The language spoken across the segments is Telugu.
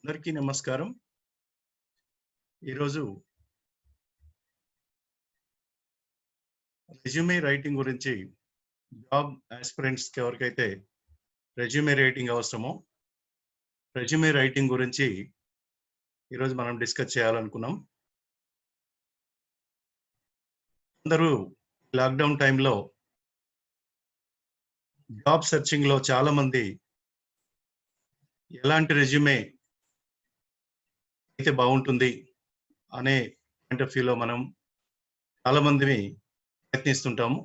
అందరికీ నమస్కారం. ఈరోజు రెజ్యూమే రైటింగ్ గురించి జాబ్ ఆస్పిరెంట్స్‌కి ఎవరికైతే రెజ్యూమే రైటింగ్ అవసరమో, రెజ్యూమే రైటింగ్ గురించి ఈరోజు మనం డిస్కస్ చేయాలనుకున్నాం. అందరూ లాక్‌డౌన్ టైంలో జాబ్ సెర్చింగ్‌లో చాలామంది ఎలాంటి రెజ్యూమే అయితే బావుంటుంది అనే పాయింట్ ఆఫ్ వ్యూలో మనం చాలామందిని ప్రయత్నిస్తుంటాము.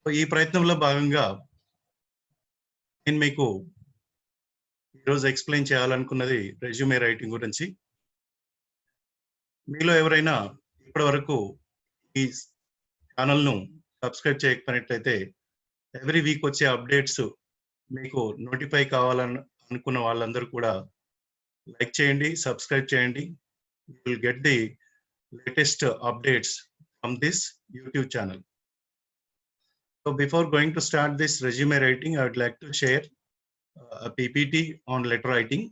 ఈ ప్రయత్నంలో భాగంగా నేను మీకు ఈరోజు ఎక్స్‌ప్లెయిన్ చేయాలనుకున్నది రెజ్యూమే రైటింగ్ గురించి. మీలో ఎవరైనా ఇప్పటివరకు ఈ ఛానల్‌ను సబ్స్క్రైబ్ చేయకపోయినట్లయితే ఎవ్రీ వీక్ వచ్చే అప్డేట్స్ మీకు నోటిఫై కావాలని అనుకున్న వాళ్ళందరూ కూడా లైక్ చేయండి, సబ్స్క్రైబ్ చేయండి. You will get the latest updates from this YouTube channel. So before going to start this resume writing, I would like to share a PPT on letter writing.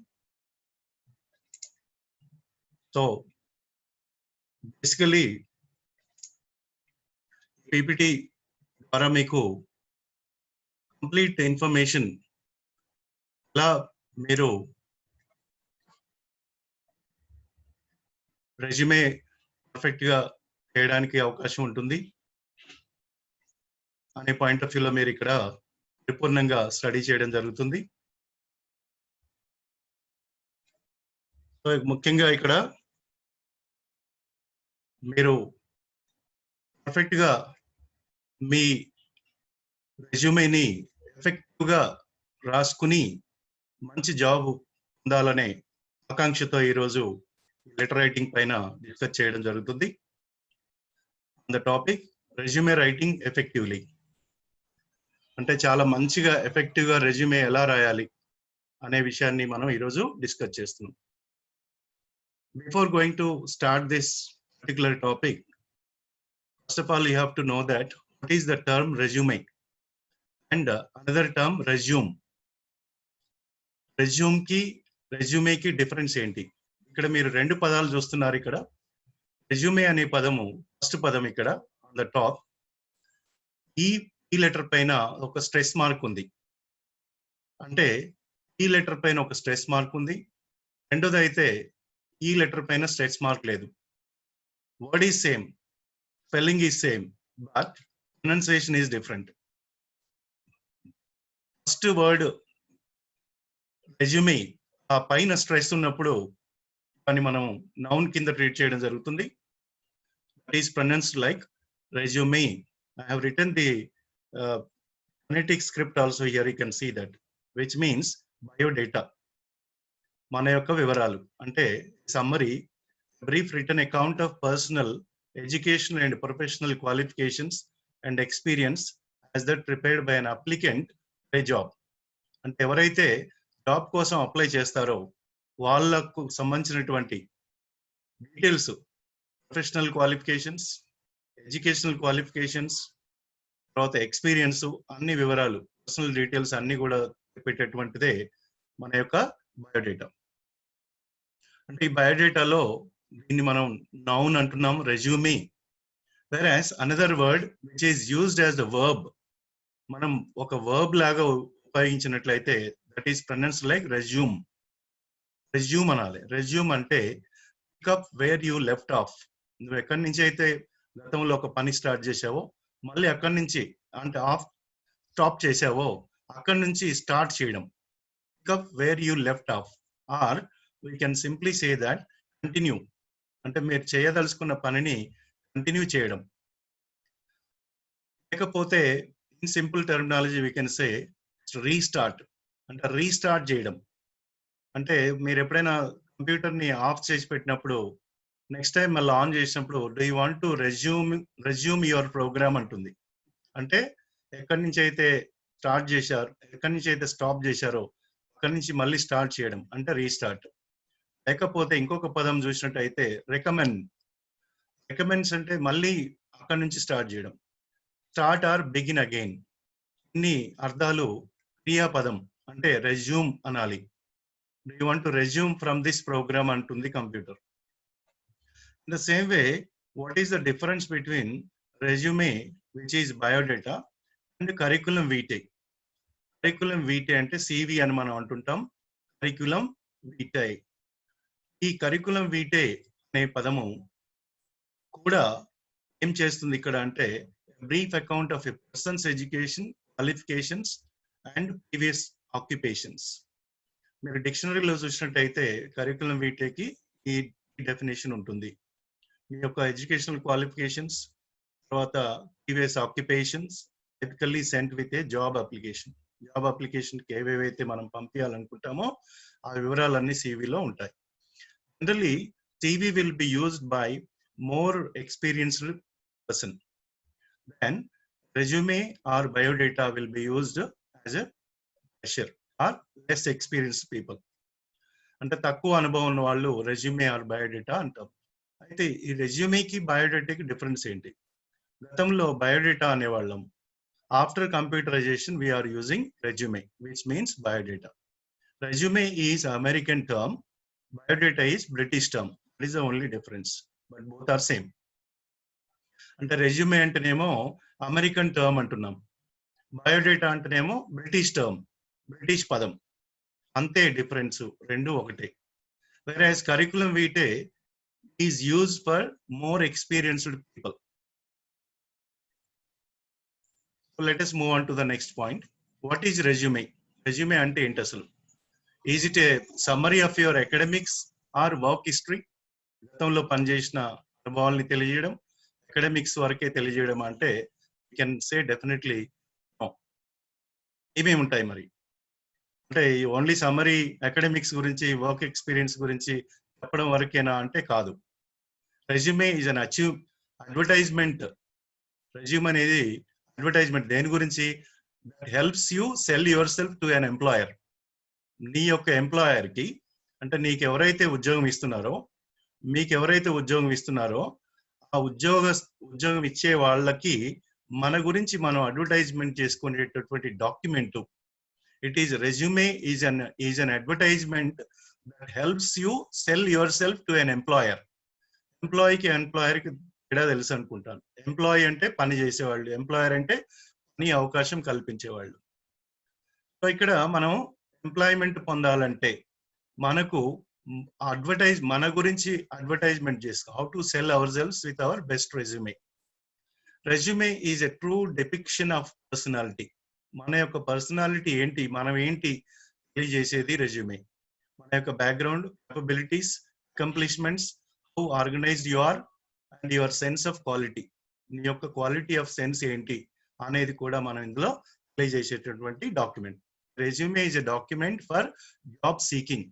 So basically PPT ద్వారా మీకు కంప్లీట్ ఇన్ఫర్మేషన్ ఎలా మీరు రెజ్యూమే పర్ఫెక్ట్‌గా చేయడానికి అవకాశం ఉంటుంది అనే పాయింట్ ఆఫ్ వ్యూలో మీరు ఇక్కడ పరిపూర్ణంగా స్టడీ చేయడం జరుగుతుంది. సో ముఖ్యంగా ఇక్కడ మీరు పర్ఫెక్ట్‌గా మీ రెజ్యూమేని ఎఫెక్టివ్‌గా రాసుకుని మంచి జాబ్ పొందాలనే ఆకాంక్షతో ఈరోజు లెటర్ రైటింగ్ పైన డిస్కస్ చేయడం జరుగుతుంది. The topic resume writing effectively. అంటే చాలా మంచిగా ఎఫెక్టివ్‌గా రెజ్యూమే ఎలా రాయాలి అనే విషయాన్ని మనం ఈరోజు డిస్కస్ చేస్తున్నాం. Before going to start this particular topic, first of all you have to know that what is the term resume and another term resume. రెజ్యూమేకి డిఫరెన్స్ ఏంటి? ఇక్కడ మీరు రెండు పదాలు చూస్తున్నారు. ఇక్కడ రెజ్యూమే అనే పదము ఫస్ట్ పదం ఇక్కడ ఆన్ ద టాప్. ఈ లెటర్ పైన ఒక స్ట్రెస్ మార్క్ ఉంది. అంటే ఈ లెటర్ పైన ఒక స్ట్రెస్ మార్క్ ఉంది. రెండోది అయితే ఈ లెటర్ పైన స్ట్రెస్ మార్క్ లేదు. Word is same, spelling is same, but pronunciation is different. First word resume ఆ పైన స్ట్రెస్ ఉన్నప్పుడు దాన్ని మనం నౌన్ కింద ట్రీట్ చేయడం జరుగుతుంది. That is pronounced like resume. I have written the phonetic script also here. You can see that, which means biodata. మన యొక్క వివరాలు అంటే summary, brief written account of personal, educational and professional qualifications and experience as that prepared by an applicant a job. అంటే ఎవరైతే జాబ్ కోసం అప్లై చేస్తారో వాళ్ళకు సంబంధించినటువంటి details, professional qualifications, educational qualifications, తర్వాత ఎక్స్పీరియన్స్, అన్ని వివరాలు, పర్సనల్ డీటెయిల్స్ అన్ని కూడా పెట్టేటువంటిదే మన యొక్క బయోడేటా. అంటే ఈ బయోడేటాలో దీన్ని మనం నౌన్ అంటున్నాం, resume. Whereas another word which is used as the verb, మనం ఒక వర్బ్ లాగా ఉపయోగించినట్లయితే that is pronounced like resume. Resume అనాలి. రెజ్యూమ్ అంటే pick up where you left off. నువ్వు ఎక్కడి నుంచి అయితే గతంలో ఒక పని స్టార్ట్ చేసావో మళ్ళీ అక్కడి నుంచి అంటే ఆఫ్ స్టాప్ చేసావో అక్కడి నుంచి స్టార్ట్ చేయడం. Pick up where you left off, or we can simply say that continue. అంటే మీరు చేయదలుచుకున్న పనిని కంటిన్యూ చేయడం. లేకపోతే in simple terminology we can say restart. అంటే రీస్టార్ట్ చేయడం. అంటే మీరు ఎప్పుడైనా కంప్యూటర్ని ఆఫ్ చేసి పెట్టినప్పుడు నెక్స్ట్ టైం మళ్ళీ ఆన్ చేసినప్పుడు do you want to resume your program అంటుంది. అంటే ఎక్కడి నుంచి అయితే స్టార్ట్ చేశారు, ఎక్కడి నుంచి అయితే స్టాప్ చేశారో అక్కడి నుంచి మళ్ళీ స్టార్ట్ చేయడం అంటే రీస్టార్ట్. లేకపోతే ఇంకొక పదం చూసినట్టయితే రికమెండ్స్ అంటే మళ్ళీ అక్కడి నుంచి స్టార్ట్ చేయడం. Start or begin again. ఇన్ని అర్థాలు క్రియాపదం అంటే రెజ్యూమ్ అనాలి. Do you want to resume from this program అంటుంది computer. In the same way, what is the difference between resume, which is biodata, and curriculum vitae? Curriculum vitae అంటే CV అని మనం అంటుంటాం. curriculum vitae. ఈ curriculum vitae అనే పదము కూడా ఏం చేస్తుంది ఇక్కడ అంటే brief account of a persons education, qualifications and previous occupations. మీరు డిక్షనరీలో చూసినట్టయితే కరికులం వీటేకి ఈ డెఫినేషన్ ఉంటుంది. మీ యొక్క ఎడ్యుకేషనల్ క్వాలిఫికేషన్స్, తర్వాత previous occupations, typically sent with a job application. Job అప్లికేషన్కి ఏవేవైతే మనం పంపించాలనుకుంటామో ఆ వివరాలన్నీ సివిలో ఉంటాయి. Generally CV will be used by more experienced person. Then resume or biodata will be used as a fresher or less experienced people. అంటే తక్కువ అనుభవం ఉన్న వాళ్ళు రెజ్యూమే ఆర్ బయోడేటా అంటాం. అయితే ఈ రెజ్యూమేకి బయోడేటాకి డిఫరెన్స్ ఏంటి? గతంలో బయోడేటా అనేవాళ్ళం. After computerisation we are using resume, which means biodata. Resume is American term, biodata is British term. That is the only difference, but both are same. అంటే రెజ్యూమే అంటేనేమో అమెరికన్ టర్మ్ అంటున్నాం, బయోడేటా అంటేనేమో బ్రిటిష్ టర్మ్, బ్రిటిష్ పదం. అంతే డిఫరెన్స్, రెండు ఒకటే. whereas curriculum vitae is used for more experienced people. So let us move on to the next point. What is resume? Resume అంటే ఏంటి అసలు? Is it a summary of your academics or work history? గతంలో పనిచేసిన అనుభవాల్ని తెలియజేయడం, అకాడమిక్స్ వరకే తెలియజేయడం అంటే you can say definitely no. ఏమేమి ఉంటాయి మరి అంటే ఓన్లీ సమ్మరీ అకాడమిక్స్ గురించి, వర్క్ ఎక్స్పీరియన్స్ గురించి చెప్పడం వరకేనా అంటే కాదు. Resume is an advertisement. Resume అనేది అడ్వర్టైజ్మెంట్. దేని గురించి? That helps you sell your self to an employer. నీ యొక్క ఎంప్లాయర్కి, అంటే నీకు ఎవరైతే ఉద్యోగం ఇస్తున్నారో, మీకు ఎవరైతే ఉద్యోగం ఇస్తున్నారో ఆ ఉద్యోగం ఇచ్చే వాళ్ళకి మన గురించి మనం అడ్వర్టైజ్మెంట్ చేసుకునేటటువంటి document. It is resume is an advertisement that helps you sell your self to an employer. ఎంప్లాయీకి ఎంప్లాయర్కి తేడా తెలుసు అనుకుంటాను. ఎంప్లాయీ అంటే పని చేసేవాళ్ళు, ఎంప్లాయర్ అంటే పని అవకాశం కల్పించేవాళ్ళు. సో ఇక్కడ మనం ఎంప్లాయ్మెంట్ పొందాలంటే మనకు మన గురించి అడ్వర్టైజ్మెంట్ చేసుకో. How to sell ourselves with our best resume. Resume is a true depiction of personality. మన యొక్క పర్సనాలిటీ ఏంటి, మనం ఏంటి తెలియజేసేది రెజ్యూమే. మన యొక్క background, capabilities, accomplishments, how organised you are and your sense of quality. నీ యొక్క క్వాలిటీ ఆఫ్ సెన్స్ ఏంటి అనేది కూడా మనం ఇందులో తెలియజేసేటటువంటి document. Resume is a document for job seeking.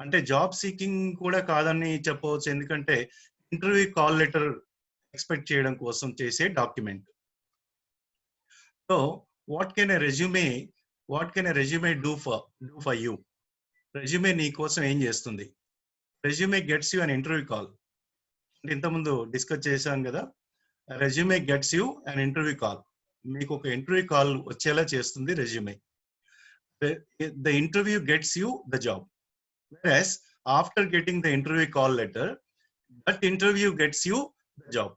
అంటే జాబ్ సీకింగ్ కూడా కాదని చెప్పవచ్చు, ఎందుకంటే ఇంటర్వ్యూ కాల్ లెటర్ ఎక్స్పెక్ట్ చేయడం కోసం చేసే document. So what can a resume do for you? Resume నీ కోసం ఏం చేస్తుంది? Resume gets you an interview call. అంటే ఇంతకుముందు డిస్కస్ చేశాం కదా, resume gets you an interview call. మీకు ఒక ఇంటర్వ్యూ కాల్ వచ్చేలా చేస్తుంది resume. The interview gets you the job, whereas after getting the interview call letter, that interview gets you the job.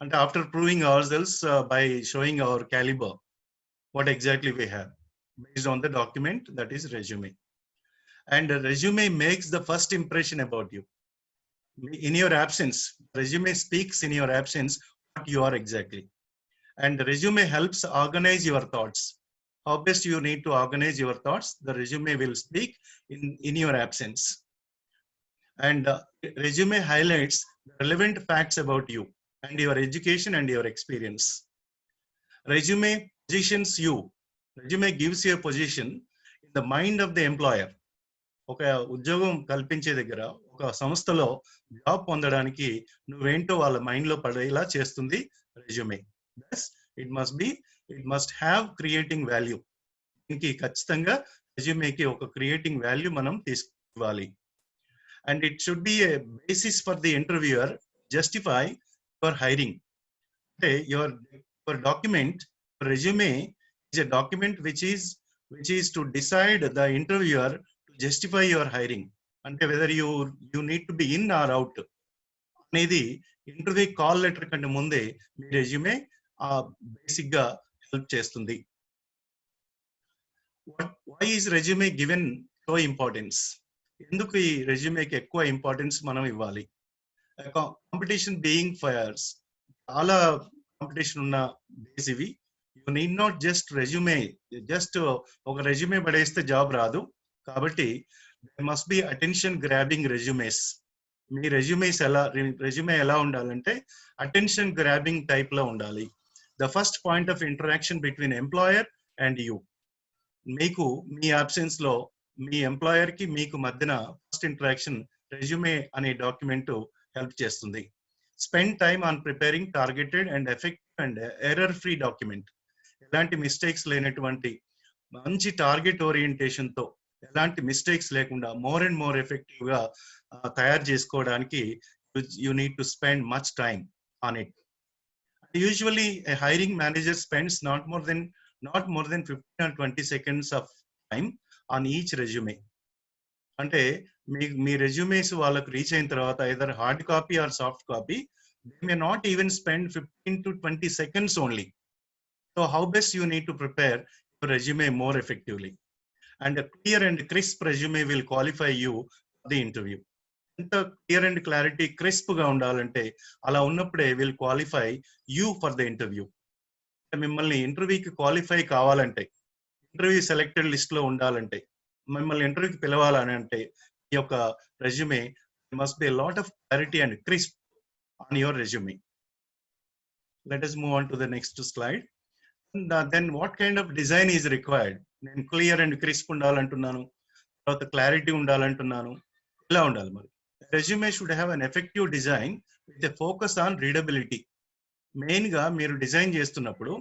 And after proving ourselves by showing our caliber, what exactly we have based on the document, that is resume. And resume makes the first impression about you. In your absence, resume speaks in your absence what you are exactly. And resume helps organize your thoughts. How best you need to organize your thoughts, the resume will speak in your absence. And resume highlights relevant facts about you and your education and your experience. Resume positions you. Resume gives you a position in the mind of the employer. ఒక ఉద్యోగం కల్పించే దగ్గర, ఒక సంస్థలో జాబ్ పొందడానికి నువ్వేంటో వాళ్ళ మైండ్ లో పడేలా చేస్తుంది resume. It must have creating value. దీనికి ఖచ్చితంగా రెజ్యూమేకి ఒక క్రియేటింగ్ వాల్యూ మనం తీసుకోవాలి. And it should be a basis for the interviewer justify your hiring. అంటే your document, resume is a document which is to decide the interviewer to justify your hiring అంటే whether you need to be in or out అనేది ఇంటర్వ్యూ కాల్ లెటర్ కంటే ముందే మీ రెజ్యూమే బేసిక్ గా హెల్ప్ చేస్తుంది. Why is resume given so importance? ఎందుకు ఈ రెజ్యూమేకి ఎక్కువ ఇంపార్టెన్స్ మనం ఇవ్వాలి? కాంపిటీషన్ బీయింగ్ ఫైర్స్, చాలా కాంపిటీషన్ ఉన్న డేస్ ఇవి. You need not just resume, just ఒక రెజ్యూమే పడేస్తే జాబ్ రాదు. కాబట్టి there must be attention grabbing resumes. మీ రెజ్యూమే ఎలా ఉండాలంటే అటెన్షన్ గ్రాబింగ్ టైప్ లో ఉండాలి. The first point of interaction between employer and you. మీకు మీ అబ్సెన్స్ లో మీ ఎంప్లాయర్ కి మీకు మధ్యన ఫస్ట్ ఇంటరాక్షన్ రెజ్యూమే అనే డాక్యుమెంట్ హెల్ప్ చేస్తుంది. Spend time on preparing targeted and effective and error free document. ఎలాంటి మిస్టేక్స్ లేనటువంటి మంచి టార్గెట్ ఓరియంటేషన్ తో, ఎలాంటి మిస్టేక్స్ లేకుండా మోర్ అండ్ మోర్ ఎఫెక్టివ్ గా తయారు చేసుకోవడానికి you need to spend much time on it. Usually a hiring manager spends not more than 15 or 20 seconds of time on each resume. అంటే మీ రెజ్యూమేస్ వాళ్ళకు రీచ్ అయిన తర్వాత either hard copy or soft copy, they may not even spend 15 to 20 seconds only. So how best you need to prepare your resume more effectively, and a clear and crisp resume will qualify you for the interview. ఎంత క్లియర్ అండ్ క్లారిటీ క్రిస్ప్ గా ఉండాలంటే అలా ఉన్నప్పుడే will qualify you for the interview. మిమ్మల్ని ఇంటర్వ్యూకి క్వాలిఫై కావాలంటే, ఇంటర్వ్యూ సెలెక్టెడ్ లిస్ట్ లో ఉండాలంటే, మిమ్మల్ని ఇంటర్వ్యూకి పిలవాలని అంటే ఈ యొక్క resume must be lot of clarity and crisp on your resume. Let us move on to the next slide. Then what kind of design is required? నేను క్లియర్ అండ్ క్రిస్ప్ ఉండాలంటున్నాను, తర్వాత క్లారిటీ ఉండాలంటున్నాను. ఇలా ఉండాలి మరి. Resume should have an effective design with a focus on readability. Main గా మీరు డిజైన్ చేస్తున్నప్పుడు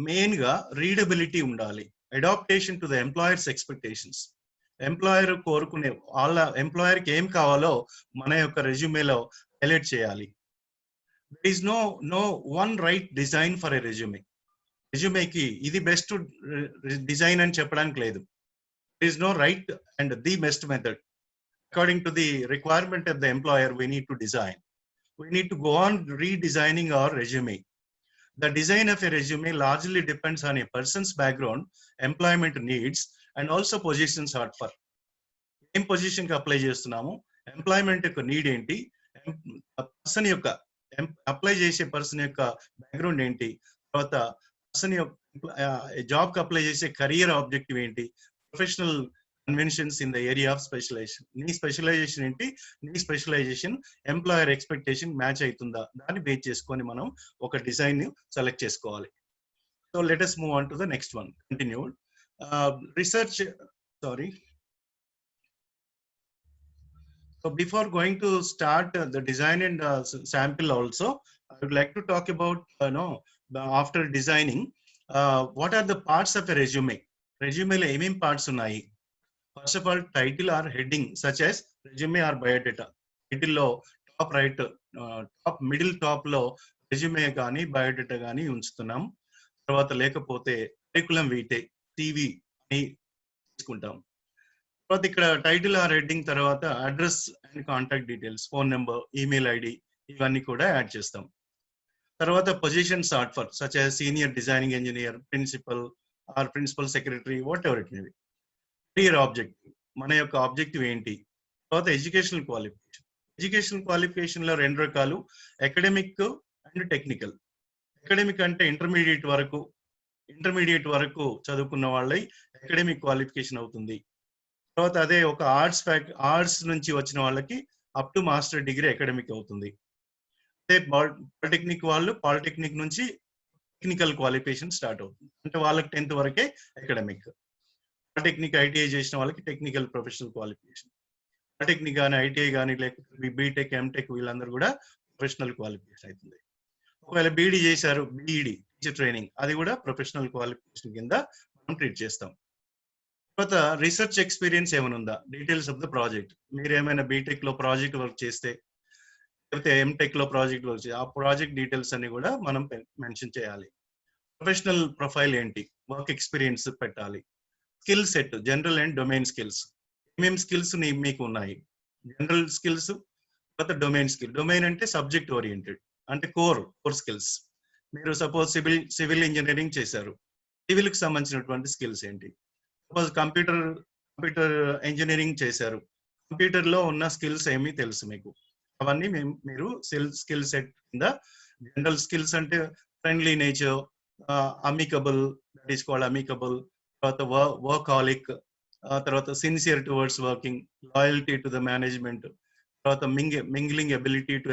మెయిన్ గా రీడబిలిటీ ఉండాలి. Adaptation to the employer's expectations. Employer కోరుకునే వాళ్ళ ఎంప్లాయర్ కి ఏం కావాలో మన యొక్క రెజ్యూమేలో హైలైట్ చేయాలి. There is no one right design for a resume. రెజ్యూమేకి ఇది బెస్ట్ డిజైన్ అని చెప్పడానికి లేదు. There is no right and the best method. According to the requirement of the employer, we need to design. We need to go on redesigning our resume. The design of a resume largely depends on a person's background, employment needs, and also positions offer. ఏం పొజిషన్ కి అప్లై చేస్తున్నాము, ఎంప్లాయ్మెంట్ యొక్క నీడ్ ఏంటి, పర్సన్ యొక్క అప్లై చేసే పర్సన్ యొక్క బ్యాక్గ్రౌండ్ ఏంటి, తర్వాత పర్సన్ యొక్క జాబ్ కి అప్లై చేసే కెరియర్ ఆబ్జెక్టివ్ ఏంటి, professional conventions in the area of specialisation. నీ స్పెషలైజేషన్ ఏంటి, నీ స్పెషలైజేషన్ ఎంప్లాయర్ ఎక్స్పెక్టేషన్ మ్యాచ్ అవుతుందా, దాన్ని బేస్ చేసుకొని మనం ఒక డిజైన్ ని సెలెక్ట్ చేసుకోవాలి. So let us move on to the next one. Continued research. Sorry. So before going to start the design and sample also, I would like to talk about after designing, what are the parts of a resume? Resume లో ఏమేం పార్ట్స్ ఉన్నాయి? First of all, title or heading such as resume or biodata. Title లో top right, top middle top లో రెజ్యూమే కానీ బయోడేటా కానీ ఉంచుతున్నాం. తర్వాత లేకపోతే కరికులం వీటే టీవీ అని తీసుకుంటాం. తర్వాత ఇక్కడ టైటిల్ ఆర్ హెడ్డింగ్ తర్వాత address and contact details, phone number, email ID ఇవన్నీ కూడా యాడ్ చేస్తాం. తర్వాత position sort for such as senior designing engineer, principal or principal secretary, whatever it may be. Career objective, మన యొక్క ఆబ్జెక్టివ్ ఏంటి. తర్వాత ఎడ్యుకేషనల్ క్వాలిఫికేషన్. ఎడ్యుకేషనల్ క్వాలిఫికేషన్ లో రెండు రకాలు, అకాడమిక్ అండ్ టెక్నికల్. అకాడమిక్ అంటే ఇంటర్మీడియట్ వరకు చదువుకున్న వాళ్ళై అకాడమిక్ క్వాలిఫికేషన్ అవుతుంది. తర్వాత అదే ఒక ఆర్ట్స్ నుంచి వచ్చిన వాళ్ళకి up to master degree academic అవుతుంది. అదే పాలిటెక్నిక్ వాళ్ళు పాలిటెక్నిక్ నుంచి టెక్నికల్ క్వాలిఫికేషన్ స్టార్ట్ అవుతుంది. అంటే వాళ్ళకి 10th వరకే అకాడమిక్. పాలిటెక్నిక్ ఐటీఐ చేసిన వాళ్ళకి టెక్నికల్ ప్రొఫెషనల్ క్వాలిఫికేషన్. పాలిటెక్నిక్ కానీ ఐటీఐ కానీ లేకపోతే బీటెక్, ఎంటెక్ వీళ్ళందరూ కూడా ప్రొఫెషనల్ క్వాలిఫికేషన్ అవుతుంది. ఒకవేళ బీఈడి చేశారు, బీఈడి టీచర్ ట్రైనింగ్, అది కూడా ప్రొఫెషనల్ క్వాలిఫికేషన్ కింద మనం ట్రీట్ చేస్తాం. తర్వాత రీసెర్చ్ ఎక్స్పీరియన్స్ ఏమైనా ఉందా, డీటెయిల్స్ ఆఫ్ ద ప్రాజెక్ట్. మీరు ఏమైనా బీటెక్ లో ప్రాజెక్ట్ వర్క్ చేస్తే, లేకపోతే ఎంటెక్ లో ప్రాజెక్ట్ వర్క్ చేస్తే ఆ ప్రాజెక్ట్ డీటెయిల్స్ అన్ని కూడా మనం మెన్షన్ చేయాలి. ప్రొఫెషనల్ ప్రొఫైల్ ఏంటి, వర్క్ ఎక్స్పీరియన్స్ పెట్టాలి. Skill set, general and domain skills. ఏమేమి స్కిల్స్ మీకు ఉన్నాయి? జనరల్ స్కిల్స్, తర్వాత డొమైన్ స్కిల్. డొమైన్ అంటే సబ్జెక్ట్ ఓరియంటెడ్, అంటే కోర్ స్కిల్స్. మీరు సపోజ్ సివిల్ ఇంజనీరింగ్ చేశారు, సివిల్ కి సంబంధించినటువంటి స్కిల్స్ ఏంటి? సపోజ్ కంప్యూటర్ ఇంజనీరింగ్ చేశారు, కంప్యూటర్ లో ఉన్న స్కిల్స్ ఏమి తెలుసు మీకు? అవన్నీ మీరు స్కిల్ సెట్ కింద. జనరల్ స్కిల్స్ అంటే friendly nature, amicable, that is called amicable. తర్వాత వర్కాలిక్, తర్వాత sincere towards working, loyalty to the management, తర్వాత మింగ్లింగ్ ఎబిలిటీ టు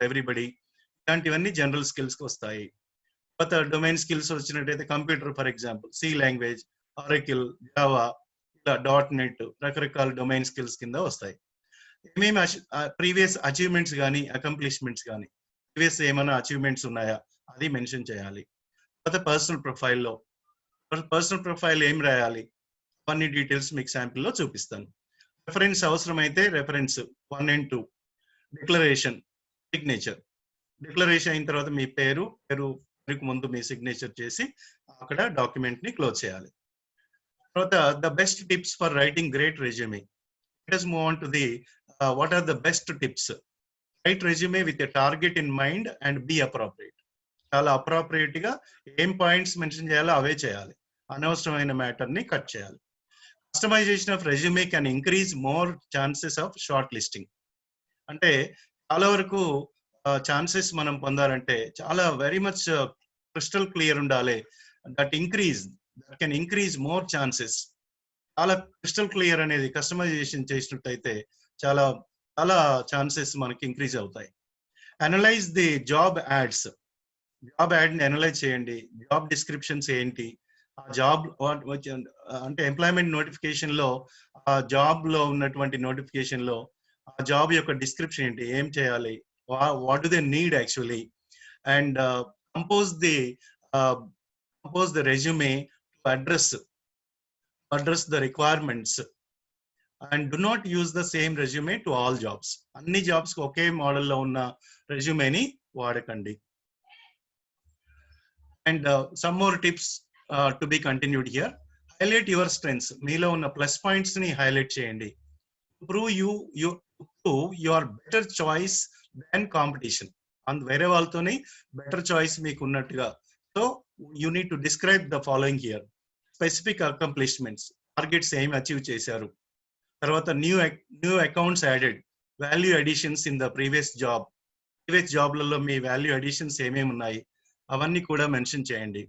ఎవ్రీబడి. ఇలాంటివన్నీ జనరల్ స్కిల్స్ కి వస్తాయి. తర్వాత డొమైన్ స్కిల్స్ వచ్చినట్టయితే computer, for example C language, oracle, java, ఇలా .NET, రకరకాల డొమైన్ స్కిల్స్ కింద వస్తాయి. ఏమేమి ప్రీవియస్ అచీవ్మెంట్స్ కానీ అకంప్లిష్మెంట్స్ కానీ, ప్రీవియస్ ఏమైనా అచీవ్మెంట్స్ ఉన్నాయా అది మెన్షన్ చేయాలి. తర్వాత పర్సనల్ ప్రొఫైల్ ఏం రాయాలి, అవన్నీ డీటెయిల్స్ మీకు శాంపిల్లో చూపిస్తాను. రెఫరెన్స్ అవసరమైతే reference 1 and 2. Declaration, signature. Declaration అయిన తర్వాత మీ పేరుకు ముందు మీ సిగ్నేచర్ చేసి అక్కడ డాక్యుమెంట్ ని క్లోజ్ చేయాలి. తర్వాత the best tips for writing great resume. Let us move on to the what are the best tips. Write resume with a target in mind and be appropriate. చాలా అప్రోప్రియేట్ గా ఏం పాయింట్స్ మెన్షన్ చేయాలో అవే చేయాలి, అనవసరమైన మ్యాటర్ ని కట్ చేయాలి. Customization of resume can increase more chances of short listing. అంటే చాలా వరకు ఛాన్సెస్ మనం పొందాలంటే చాలా వెరీ మచ్ క్రిస్టల్ క్లియర్ ఉండాలి. That can increase more chances. చాలా క్రిస్టల్ క్లియర్ అనేది కస్టమైజేషన్ చేసినట్టయితే చాలా చాలా ఛాన్సెస్ మనకి ఇంక్రీజ్ అవుతాయి. Analyse the job ads. Job ad ని అనలైజ్ చేయండి. జాబ్ డిస్క్రిప్షన్స్ ఏంటి, ఆ జాబ్ అంటే ఎంప్లాయ్మెంట్ నోటిఫికేషన్ లో, ఆ జాబ్ లో ఉన్నటువంటి నోటిఫికేషన్ లో ఆ జాబ్ యొక్క డిస్క్రిప్షన్ ఏంటి, ఏం చేయాలి, what do they need actually, and compose the resume to address the requirements. And do not use the same resume to all jobs. అన్ని జాబ్స్ కి ఒకే మోడల్లో ఉన్న రెజ్యూమేని వాడకండి. And some more tips to be continued here. Highlight your strengths. మీలో ఉన్న ప్లస్ పాయింట్స్ ని హైలైట్ చేయండి. Prove you are better choice than competition. వేరే వాళ్ళతోని బెటర్ చాయిస్ మీకు ఉన్నట్టుగా. So you need to describe the following here. Specific accomplishments, targets ఏమి అచీవ్ చేశారు. తర్వాత new accounts added, value additions in the previous జాబ్లలో మీ వాల్యూ అడిషన్స్ ఏమేమి ఉన్నాయి అవన్నీ కూడా మెన్షన్ చేయండి.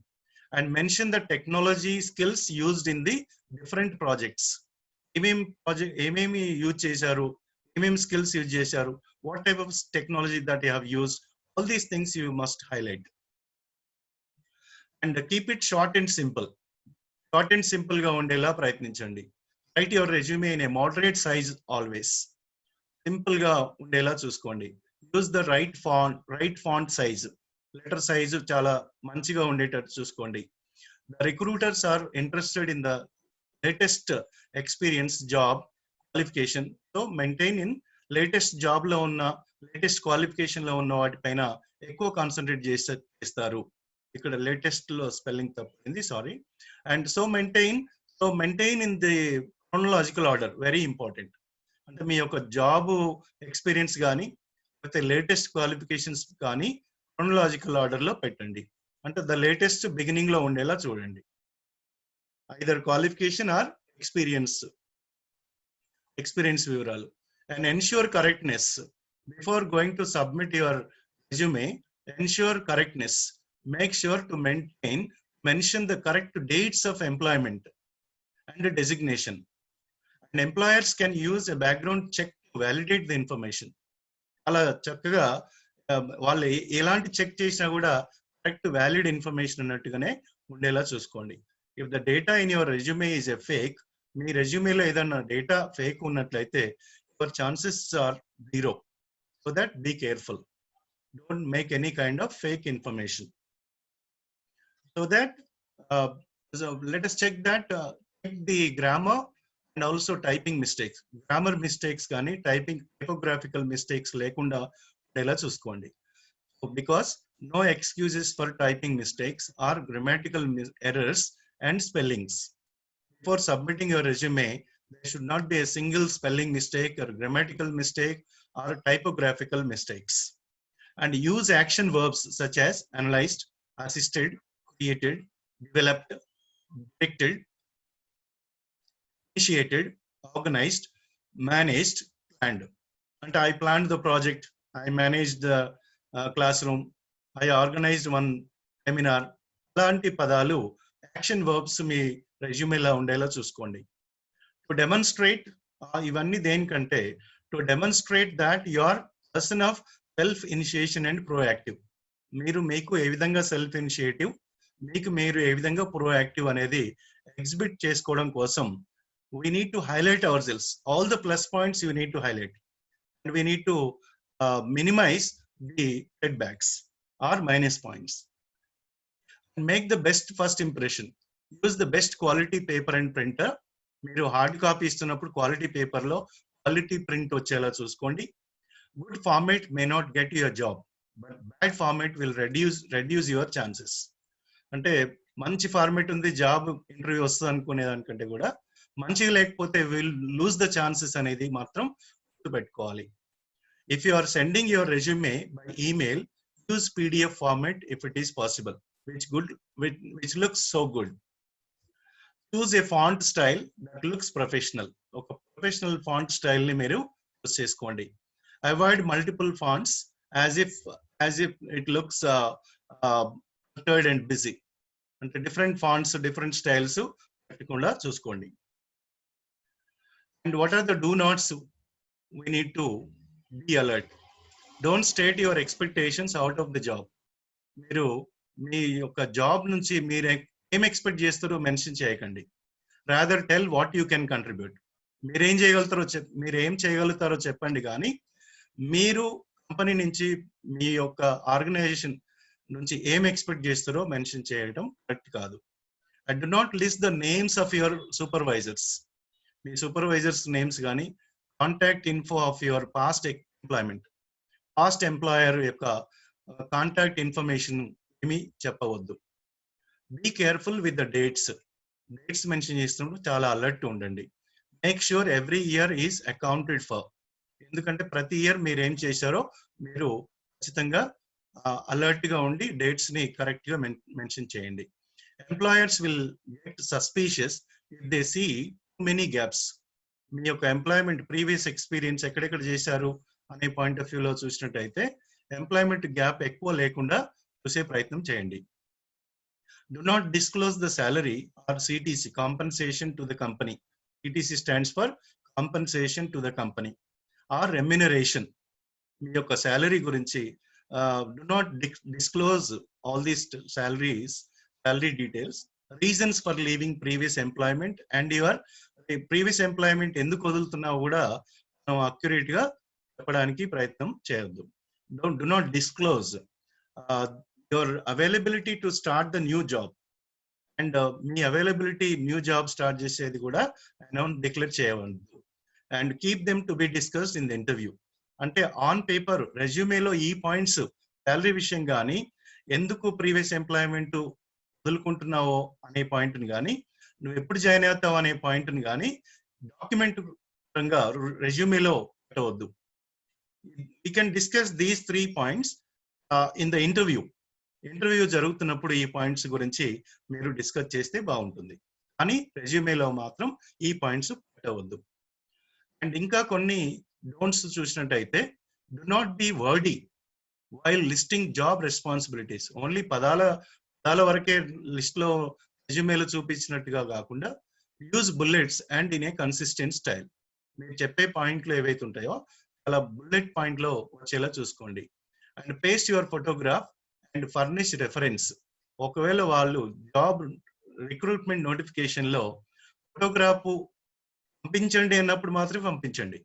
And mention the technology skills used in the different projects. ఏమేమి యూజ్ చేశారు, ఏమేమి స్కిల్స్ యూజ్ చేశారు, what type of technology that you have used, all these things you must highlight. And keep it short and simple. Short and simple గా ఉండేలా ప్రయత్నించండి. Write your resume in a moderate size always. Simple గా ఉండేలా చూసుకోండి. Use the right font size. Letter size చాలా మంచిగా ఉండేటట్టు చూసుకోండి. The recruiters are interested in the latest experience, job qualification. So maintain in latest job లో ఉన్న, లేటెస్ట్ క్వాలిఫికేషన్ లో ఉన్న వాటిపైన ఎక్కువ కాన్సన్ట్రేట్ చేస్తారు. ఇక్కడ లేటెస్ట్ లో స్పెల్లింగ్ తప్పింది, sorry. And so maintain in the chronological order, very important. అంటే మీ యొక్క జాబ్ ఎక్స్పీరియన్స్ కానీ లేకపోతే లేటెస్ట్ క్వాలిఫికేషన్స్ కానీ క్రోనలాజికల్ ఆర్డర్ లో పెట్టండి. అంటే ద లేటెస్ట్ బిగినింగ్ లో ఉండేలా చూడండి. ఐదర్ క్వాలిఫికేషన్ ఆర్ ఎక్స్పీరియన్స్ వివరాలు. And ensure correctness before going to submit your resume. Ensure correctness. Make sure to mention the correct dates of employment and designation. And employers can use a background check to validate the information. అలా చక్కగా వాళ్ళు ఎలాంటి చెక్ చేసినా కూడా కరెక్ట్ వ్యాలిడ్ ఇన్ఫర్మేషన్ ఉన్నట్టుగానే ఉండేలా చూసుకోండి. If the data in your resume is a fake, మీ రెజ్యూమేలో ఏదన్నా డేటా ఫేక్ ఉన్నట్లయితే your chances are 0. So that be careful. Don't make any kind of fake information. So that let us check that the grammar and also typing mistakes. Grammar mistakes కానీ typographical mistakes లేకుండా ఉండేలా చూసుకోండి. Because no excuses for typing mistakes or grammatical errors and spellings. before submitting your resume, there should not be a single spelling mistake or grammatical mistake or typographical mistakes. And use action verbs such as analyzed, assisted, created, developed, predicted, initiated, organized, managed, planned. And I planned the project, I managed the classroom, I organized one seminar. అలాంటి పదాలు యాక్షన్ వర్బ్స్ మీ రెజ్యూమేలా ఉండేలా చూసుకోండి. టు డెమాన్స్ట్రేట్, ఇవన్నీ దేనికంటే to demonstrate that you or person of self initiation and proactive. మీకు ఏ విధంగా సెల్ఫ్ ఇనిషియేటివ్, మీకు మీరు ఏ విధంగా ప్రోయాక్టివ్ అనేది ఎగ్జిబిట్ చేసుకోవడం కోసం we need to highlight ourselves. All the plus points you need to highlight, and we need to minimize the setbacks or minus points. Make the best first impression. Use the best quality paper and printer. మీరు హార్డ్ కాపీ ఇస్తున్నప్పుడు క్వాలిటీ పేపర్ లో క్వాలిటీ ప్రింట్ వచ్చేలా చూసుకోండి. Good format may not get your job, but bad format will reduce your chances. అంటే మంచి ఫార్మేట్ ఉంది, జాబ్ ఇంటర్వ్యూ వస్తుంది అనుకునే దానికంటే కూడా మంచిగా లేకపోతే విల్ లూజ్ ద ఛాన్సెస్ అనేది మాత్రం గుర్తుపెట్టుకోవాలి. If you are sending your resume by email, use PDF format if it is possible, which looks so good. Choose a font style that looks professional. ఒక ప్రొఫెషనల్ ఫాంట్ స్టైల్ ని మీరు యూజ్ చేసుకోండి. Avoid multiple fonts as if it looks cluttered and busy. అంటే డిఫరెంట్ ఫాంట్స్, డిఫరెంట్ స్టైల్స్ పెట్టకుండా చూసుకోండి. And what are the do nots? We need to be alert. Don't state your expectations out of the job. మీరు మీ యొక్క జాబ్ నుంచి మీరు ఏం ఎక్స్పెక్ట్ చేస్తారో మెన్షన్ చేయకండి. Rather tell what you can contribute. మీరు ఏం చేయగలుగుతారో చెప్పండి, కానీ మీరు కంపెనీ నుంచి మీ యొక్క ఆర్గనైజేషన్ నుంచి ఏం ఎక్స్పెక్ట్ చేస్తారో మెన్షన్ చేయడం కరెక్ట్ కాదు. And do not list the names of your supervisors. మీ సూపర్వైజర్స్ నేమ్స్ కానీ contact info of your past employment, past employer యొక్క కాంటాక్ట్ ఇన్ఫర్మేషన్ ఏమీ చెప్పవద్దు. Be careful with the dates mention చేస్తున్నప్పుడు చాలా అలర్ట్ ఉండండి. Make sure every year is accounted for. ఎందుకంటే ప్రతి ఇయర్ మీరు ఏం చేశారో మీరు ఖచ్చితంగా అలర్ట్ గా ఉండి డేట్స్ ని కరెక్ట్ గా మెన్షన్ చేయండి. Employers will get suspicious if they see many gaps. మీ యొక్క ఎంప్లాయ్మెంట్ ప్రీవియస్ ఎక్స్పీరియన్స్ ఎక్కడెక్కడ చేశారు అనే పాయింట్ ఆఫ్ వ్యూలో చూసినట్టయితే ఎంప్లాయ్మెంట్ గ్యాప్ ఎక్కువ లేకుండా చూసే ప్రయత్నం చేయండి. Do not disclose the salary or CTC, compensation to the company. CTC stands for compensation to the company or remuneration. మీ యొక్క salary గురించి do not disclose all these salary details, reasons for leaving previous employment and your previous employment ఎందుకు వదులుతున్నా కూడా మనం అక్యురేట్ గా చెప్పడానికి ప్రయత్నం చేయొద్దు. Do not disclose your availability to start the new job, and me availability new job start చేసేది కూడా అనౌన్స్ డిక్లేర్ చేయవద్దు. And keep them to be discussed in the interview. అంటే ఆన్ పేపర్ రెజ్యూమేలో ఈ పాయింట్స్ శాలరీ విషయం కానీ, ఎందుకు ప్రీవియస్ ఎంప్లాయ్మెంట్ వదులుకుంటున్నావో అనే పాయింట్ని కానీ, నువ్వు ఎప్పుడు జాయిన్ అవుతావు అనే పాయింట్ని కానీ డాక్యుమెంట్ పరంగా రెజ్యూమేలో పెట్టవద్దు. You can discuss these 3 points in the interview జరుగుతున్నప్పుడు ఈ పాయింట్స్ గురించి మీరు డిస్కస్ చేస్తే బాగుంటుంది, కానీ రెజ్యూమేలో మాత్రం ఈ పాయింట్స్ పెట్టవద్దు. అండ్ ఇంకా కొన్ని డోంట్స్ చూసినట్టయితే, do not be wordy while listing job responsibilities. Only పదాల వరకే లిస్ట్ లో రెజ్యూమేలో చూపించినట్టుగా కాకుండా use bullets and in a consistent style. మీరు చెప్పే పాయింట్లు ఏవైతే ఉంటాయో అలా బుల్లెట్ పాయింట్ లో వచ్చేలా చూసుకోండి. And paste your photograph and furnish reference. ఒకవేళ వాళ్ళు జాబ్ రిక్రూట్మెంట్ నోటిఫికేషన్ లో ఫోటోగ్రాఫ్ పంపించండి అన్నప్పుడు మాత్రమే పంపించండి,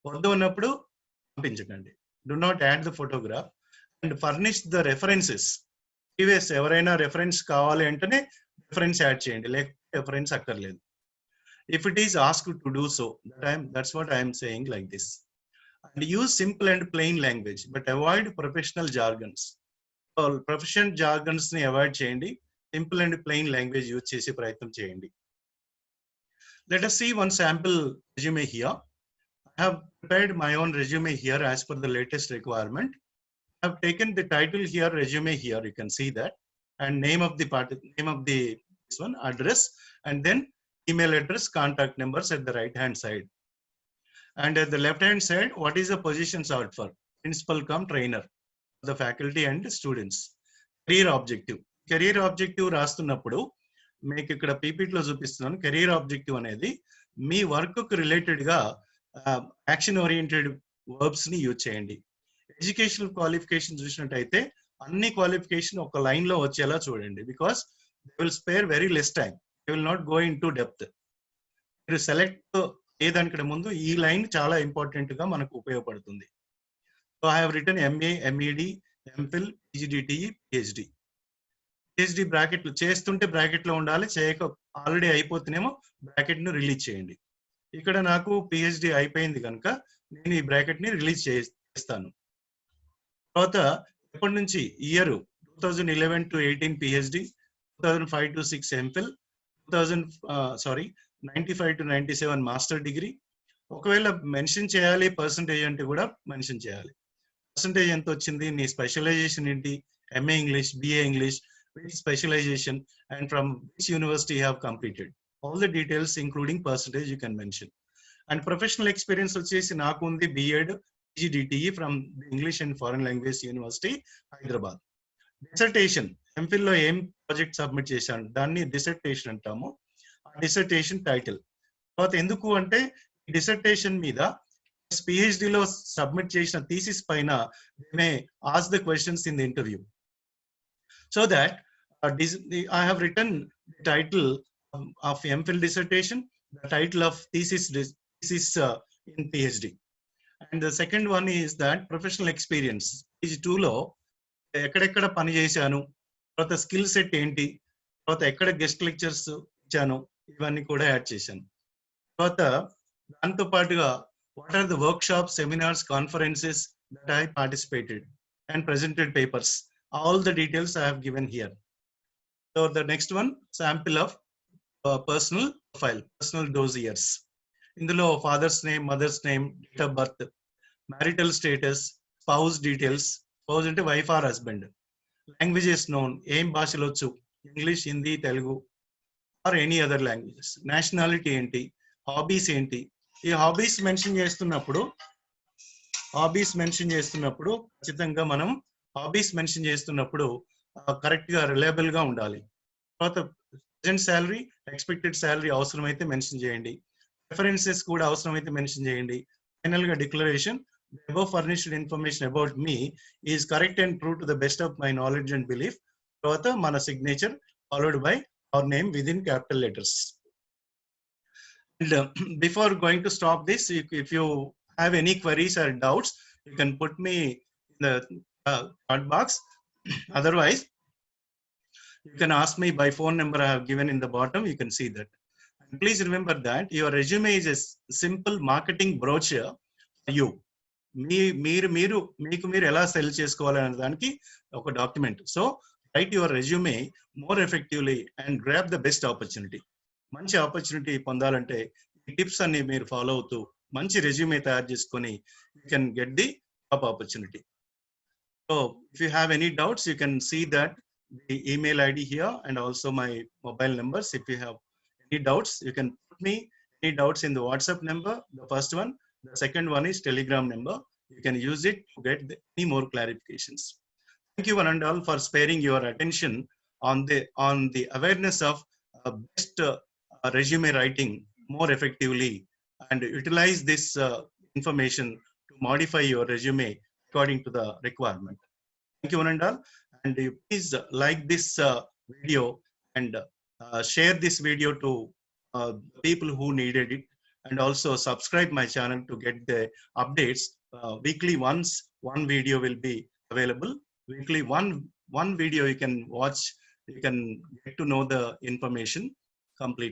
వద్దు అన్నప్పుడు పంపించకండి. Do not add the photograph and furnish the references. Previous ఎవరైనా రెఫరెన్స్ కావాలి అంటేనే రెఫరెన్స్ యాడ్ చేయండి, లేకపోతే రెఫరెన్స్ అక్కర్లేదు. If it is asked to do so, that's what I'm saying like this. And use simple and plain language but avoid professional jargons. Professional jargons ని అవాయిడ్ చేయండి, simple and plain language use చేసే ప్రయత్నం చేయండి. Let us see one sample resume here. I have prepared my own resume here as per the latest requirement. I have taken the title here, resume here, you can see that, and name of the this one, address, and then email address, contact numbers at the right hand side. And at the left hand side, what is the position sought for? Principal cum trainer, the faculty and students. Career objective. Career objective రాస్తున్నప్పుడు మీకు ఇక్కడ పీపీటీలో చూపిస్తున్నాను. కెరీర్ ఆబ్జెక్టివ్ అనేది మీ వర్క్ కు రిలేటెడ్ గా యాక్షన్ ఓరియంటెడ్ వర్బ్స్ ని యూజ్ చేయండి. ఎడ్యుకేషనల్ క్వాలిఫికేషన్ చూసినట్టయితే అన్ని క్వాలిఫికేషన్ ఒక లైన్ లో వచ్చేలా చూడండి. Because they will spare very less time, they will not go into depth. మీరు సెలెక్ట్ ఏదానికంటే ముందు ఈ లైన్ చాలా ఇంపార్టెంట్ గా మనకు ఉపయోగపడుతుంది. So I have written MA, MEd, MPhil, PGDTE, PhD. PhD బ్రాకెట్లు చేస్తుంటే బ్రాకెట్ లో ఉండాలి, చేయక ఆల్రెడీ అయిపోతేనేమో బ్రాకెట్ ను రిలీజ్ చేయండి. ఇక్కడ నాకు పిహెచ్డి అయిపోయింది కనుక నేను ఈ బ్రాకెట్ ని రిలీజ్ చేస్తాను. తర్వాత ఎప్పటి నుంచి year 2011 to 18 PhD, 2005 to 6 MPhil, 95 to 97 master degree. ఒకవేళ మెన్షన్ చేయాలి పర్సంటేజ్ అంటే కూడా మెన్షన్ చేయాలి. పర్సంటేజ్ ఎంత వచ్చింది, నీ స్పెషలైజేషన్ ఏంటి, MA English, BA English, which specialization, and from which university you have completed. All the details including percentage you can mention. And professional experience వచ్చేసి నాకు ఉంది B.Ed PGDTE from English and Foreign Language University, Hyderabad. Dissertation, MPhil లో ఏం ప్రాజెక్ట్ సబ్మిట్ చేశాను దాన్ని డిసర్టేషన్ అంటాము. ఆ డిసర్టేషన్ టైటిల్. తర్వాత ఎందుకు అంటే డిసర్టేషన్ మీద PhD లో సబ్మిట్ చేసిన థీసిస్ పైన may ask the questions in the interview. So that I have written the title of MPhil dissertation, the title of thesis in PhD. And the second one is that professional experience. Page 2 లో ఎక్కడెక్కడ పని చేశాను, తర్వాత స్కిల్ సెట్ ఏంటి, తర్వాత ఎక్కడ గెస్ట్ లెక్చర్స్ ఇచ్చాను, ఇవన్నీ కూడా యాడ్ చేశాను. తర్వాత దాంతో పాటుగా what are the workshops, seminars, conferences that I participated and presented papers. All the details I have given here. So the next one, sample of personal profile, personal dossiers. Indulo father's name, mother's name, date of birth, marital status, spouse details, spouse ante wife or husband, languages known, em bhashalo వచ్చు, English, Hindi, Telugu or any other languages, nationality enti, hobbies enti. ఈ హాబీస్ మెన్షన్ చేస్తున్నప్పుడు ఖచ్చితంగా మనం హాబీస్ మెన్షన్ చేస్తున్నప్పుడు కరెక్ట్ గా రిలయబుల్ గా ఉండాలి. తర్వాత ప్రెజెంట్ శాలరీ, ఎక్స్పెక్టెడ్ శాలరీ అవసరమైతే మెన్షన్ చేయండి. రెఫరెన్సెస్ కూడా అవసరమైతే మెన్షన్ చేయండి. ఫైనల్ గా declaration, above furnished information about me is correct and true to the best of my knowledge and belief. తర్వాత మన signature followed by our name within capital letters. And before going to stop this, if you have any queries or doubts, you can put me in the chat box. Otherwise, you can ask me by phone number I have given in the bottom. You can see that. And please remember that your resume is a simple marketing brochure for you. మీరు ఎలా సెల్ చేసుకోవాలనే దానికి ఒక document. So right your resume more effectively and grab the best opportunity. మంచి ఆపర్చునిటీ పొందాలంటే ఈ టిప్స్ అన్ని మీరు ఫాలో అవుతూ మంచి రెజ్యూమే తయారు చేసుకొని you can get the top opportunity. So if you have any doubts, you can see that the email ID here and also my mobile numbers. If you have any doubts, you can put me any doubts in the WhatsApp number, the first one. The second one is Telegram number. You can use it to get any more clarifications. Thank you one and all for sparing your attention on the awareness of best resume writing more effectively and utilize this information to modify your resume according to the requirement. Thank you one and all, and please like this video and share this video to people who needed it, and also subscribe my channel to get the updates. Weekly once one video will be available. Weekly one video you can watch, you can get to know the information completely.